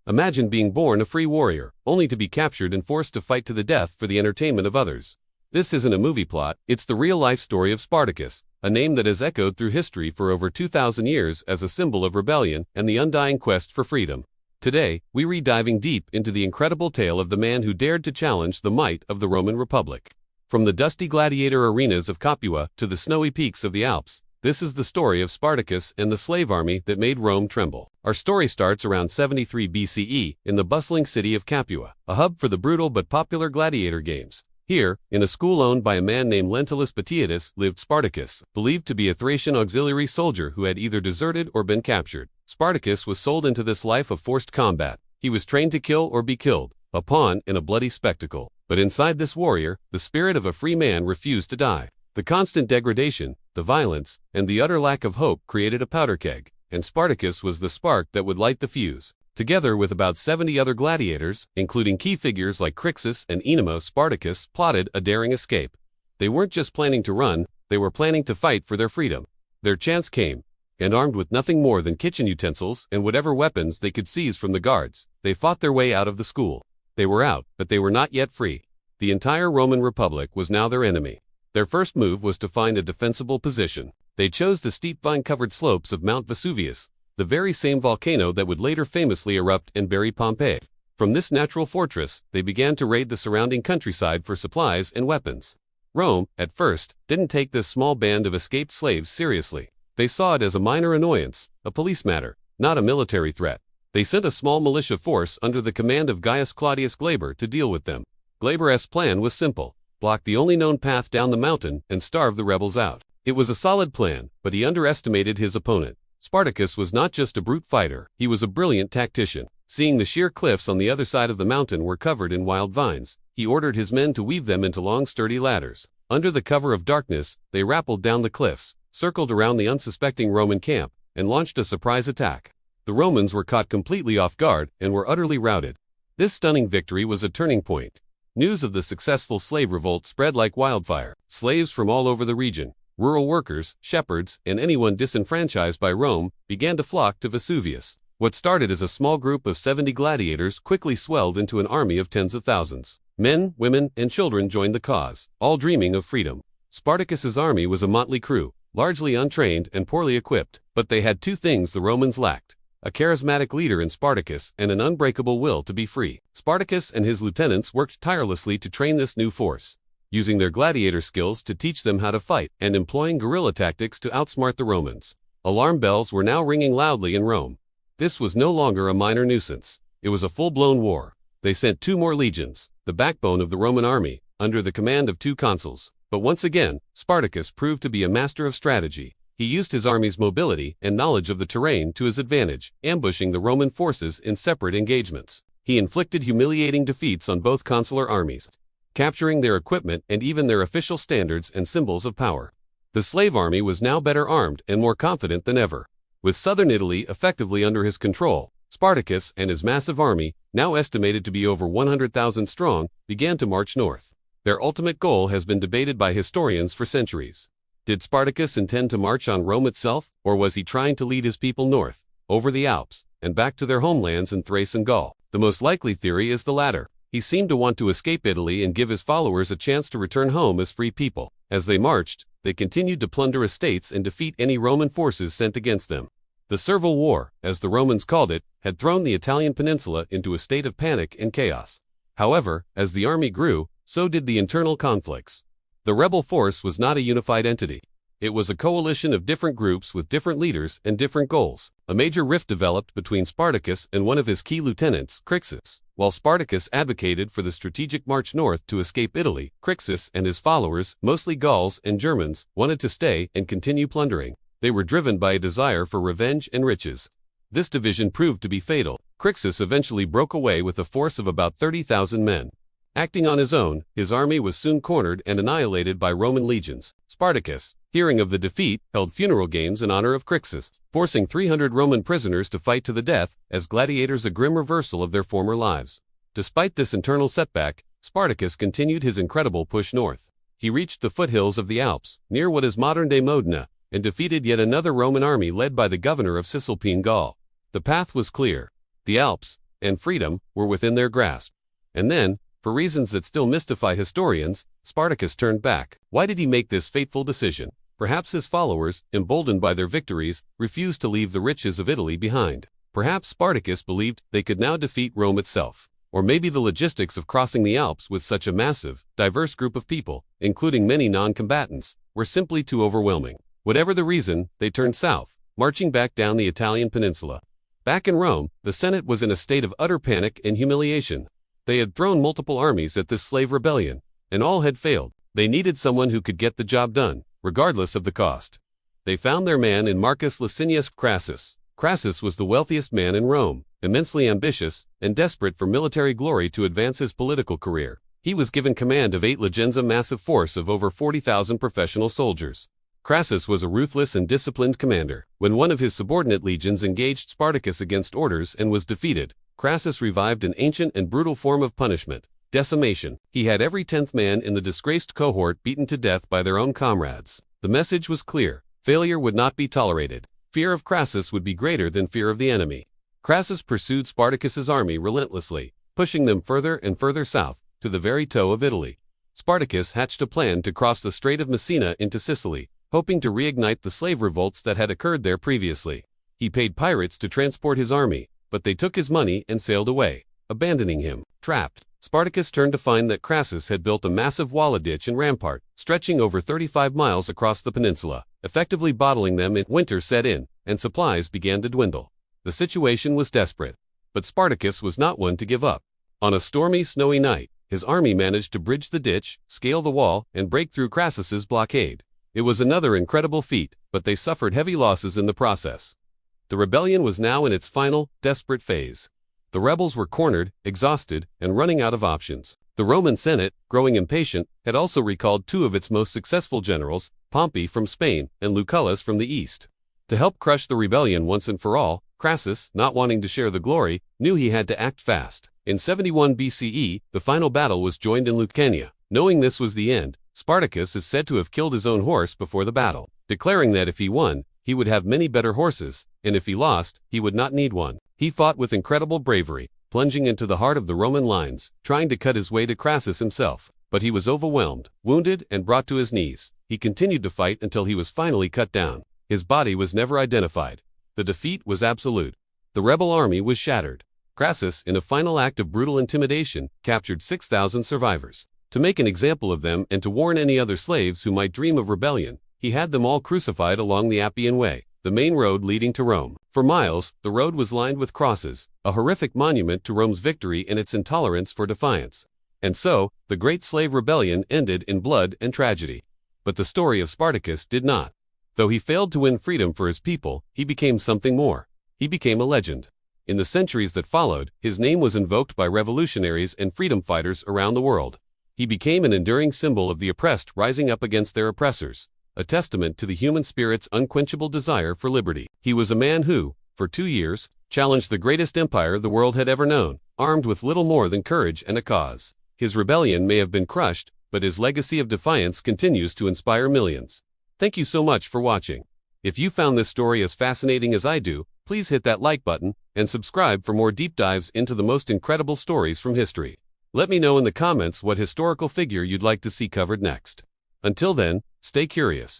Imagine being born a free warrior, only to be captured and forced to fight to the death for the entertainment of others. This isn't a movie plot, it's the real-life story of Spartacus, a name that has echoed through history for over 2,000 years as a symbol of rebellion and the undying quest for freedom. Today, we read diving deep into the incredible tale of the man who dared to challenge the might of the Roman Republic. From the dusty gladiator arenas of Capua to the snowy peaks of the Alps, this is the story of Spartacus and the slave army that made Rome tremble. Our story starts around 73 BCE in the bustling city of Capua, a hub for the brutal but popular gladiator games. Here, in a school owned by a man named Lentulus Batiatus, lived Spartacus, believed to be a Thracian auxiliary soldier who had either deserted or been captured. Spartacus was sold into this life of forced combat. He was trained to kill or be killed, a pawn in a bloody spectacle. But inside this warrior, the spirit of a free man refused to die. The constant degradation, the violence, and the utter lack of hope created a powder keg, and Spartacus was the spark that would light the fuse. Together with about 70 other gladiators, including key figures like Crixus and Enemo, Spartacus plotted a daring escape. They weren't just planning to run, they were planning to fight for their freedom. Their chance came, and armed with nothing more than kitchen utensils and whatever weapons they could seize from the guards, they fought their way out of the school. They were out, but they were not yet free. The entire Roman Republic was now their enemy. Their first move was to find a defensible position. They chose the steep vine-covered slopes of Mount Vesuvius, the very same volcano that would later famously erupt and bury Pompeii. From this natural fortress, they began to raid the surrounding countryside for supplies and weapons. Rome, at first, didn't take this small band of escaped slaves seriously. They saw it as a minor annoyance, a police matter, not a military threat. They sent a small militia force under the command of Gaius Claudius Glaber to deal with them. Glaber's plan was simple: block the only known path down the mountain and starve the rebels out. It was a solid plan, but he underestimated his opponent. Spartacus was not just a brute fighter, he was a brilliant tactician. Seeing the sheer cliffs on the other side of the mountain were covered in wild vines, he ordered his men to weave them into long sturdy ladders. Under the cover of darkness, they rappelled down the cliffs, circled around the unsuspecting Roman camp, and launched a surprise attack. The Romans were caught completely off guard and were utterly routed. This stunning victory was a turning point. News of the successful slave revolt spread like wildfire. Slaves from all over the region, rural workers, shepherds, and anyone disenfranchised by Rome, began to flock to Vesuvius. What started as a small group of 70 gladiators quickly swelled into an army of tens of thousands. Men, women, and children joined the cause, all dreaming of freedom. Spartacus's army was a motley crew, largely untrained and poorly equipped, but they had two things the Romans lacked: a charismatic leader in Spartacus and an unbreakable will to be free. Spartacus and his lieutenants worked tirelessly to train this new force, using their gladiator skills to teach them how to fight and employing guerrilla tactics to outsmart the Romans. Alarm bells were now ringing loudly in Rome. This was no longer a minor nuisance. It was a full-blown war. They sent 2 more legions, the backbone of the Roman army, under the command of 2 consuls. But once again, Spartacus proved to be a master of strategy. He used his army's mobility and knowledge of the terrain to his advantage, ambushing the Roman forces in separate engagements. He inflicted humiliating defeats on both consular armies, capturing their equipment and even their official standards and symbols of power. The slave army was now better armed and more confident than ever. With southern Italy effectively under his control, Spartacus and his massive army, now estimated to be over 100,000 strong, began to march north. Their ultimate goal has been debated by historians for centuries. Did Spartacus intend to march on Rome itself, or was he trying to lead his people north, over the Alps, and back to their homelands in Thrace and Gaul? The most likely theory is the latter. He seemed to want to escape Italy and give his followers a chance to return home as free people. As they marched, they continued to plunder estates and defeat any Roman forces sent against them. The Servile War, as the Romans called it, had thrown the Italian peninsula into a state of panic and chaos. However, as the army grew, so did the internal conflicts. The rebel force was not a unified entity. It was a coalition of different groups with different leaders and different goals. A major rift developed between Spartacus and one of his key lieutenants, Crixus. While Spartacus advocated for the strategic march north to escape Italy, Crixus and his followers, mostly Gauls and Germans, wanted to stay and continue plundering. They were driven by a desire for revenge and riches. This division proved to be fatal. Crixus eventually broke away with a force of about 30,000 men. Acting on his own, his army was soon cornered and annihilated by Roman legions. Spartacus, hearing of the defeat, held funeral games in honor of Crixus, forcing 300 Roman prisoners to fight to the death as gladiators, a grim reversal of their former lives. Despite this internal setback, Spartacus continued his incredible push north. He reached the foothills of the Alps, near what is modern-day Modena, and defeated yet another Roman army led by the governor of Cisalpine Gaul. The path was clear. The Alps, and freedom were within their grasp. And then, for reasons that still mystify historians, Spartacus turned back. Why did he make this fateful decision? Perhaps his followers, emboldened by their victories, refused to leave the riches of Italy behind. Perhaps Spartacus believed they could now defeat Rome itself. Or maybe the logistics of crossing the Alps with such a massive, diverse group of people, including many non-combatants, were simply too overwhelming. Whatever the reason, they turned south, marching back down the Italian peninsula. Back in Rome, the Senate was in a state of utter panic and humiliation. They had thrown multiple armies at this slave rebellion, and all had failed. They needed someone who could get the job done, regardless of the cost. They found their man in Marcus Licinius Crassus. Crassus was the wealthiest man in Rome, immensely ambitious, and desperate for military glory to advance his political career. He was given command of 8 legions, a massive force of over 40,000 professional soldiers. Crassus was a ruthless and disciplined commander. When one of his subordinate legions engaged Spartacus against orders and was defeated, Crassus revived an ancient and brutal form of punishment: decimation. He had every 10th man in the disgraced cohort beaten to death by their own comrades. The message was clear: failure would not be tolerated. Fear of Crassus would be greater than fear of the enemy. Crassus pursued Spartacus's army relentlessly, pushing them further and further south, to the very toe of Italy. Spartacus hatched a plan to cross the Strait of Messina into Sicily, hoping to reignite the slave revolts that had occurred there previously. He paid pirates to transport his army, but they took his money and sailed away, abandoning him. Trapped, Spartacus turned to find that Crassus had built a massive wall ditch and rampart, stretching over 35 miles across the peninsula, effectively bottling them in. Winter set in, and supplies began to dwindle. The situation was desperate, but Spartacus was not one to give up. On a stormy, snowy night, his army managed to bridge the ditch, scale the wall, and break through Crassus's blockade. It was another incredible feat, but they suffered heavy losses in the process. The rebellion was now in its final, desperate phase. The rebels were cornered, exhausted, and running out of options. The Roman Senate, growing impatient, had also recalled 2 of its most successful generals, Pompey from Spain and Lucullus from the east. To help crush the rebellion once and for all, Crassus, not wanting to share the glory, knew he had to act fast. In 71 BCE, the final battle was joined in Lucania. Knowing this was the end, Spartacus is said to have killed his own horse before the battle, declaring that if he won, he would have many better horses, and if he lost, he would not need one. He fought with incredible bravery, plunging into the heart of the Roman lines, trying to cut his way to Crassus himself. But he was overwhelmed, wounded, and brought to his knees. He continued to fight until he was finally cut down. His body was never identified. The defeat was absolute. The rebel army was shattered. Crassus, in a final act of brutal intimidation, captured 6,000 survivors. To make an example of them and to warn any other slaves who might dream of rebellion, he had them all crucified along the Appian Way, the main road leading to Rome. For miles, the road was lined with crosses, a horrific monument to Rome's victory and its intolerance for defiance. And so, the great slave rebellion ended in blood and tragedy. But the story of Spartacus did not. Though he failed to win freedom for his people, he became something more. He became a legend. In the centuries that followed, his name was invoked by revolutionaries and freedom fighters around the world. He became an enduring symbol of the oppressed rising up against their oppressors, a testament to the human spirit's unquenchable desire for liberty. He was a man who, for 2 years, challenged the greatest empire the world had ever known, armed with little more than courage and a cause. His rebellion may have been crushed, but his legacy of defiance continues to inspire millions. Thank you so much for watching. If you found this story as fascinating as I do, please hit that like button and subscribe for more deep dives into the most incredible stories from history. Let me know in the comments what historical figure you'd like to see covered next. Until then, stay curious.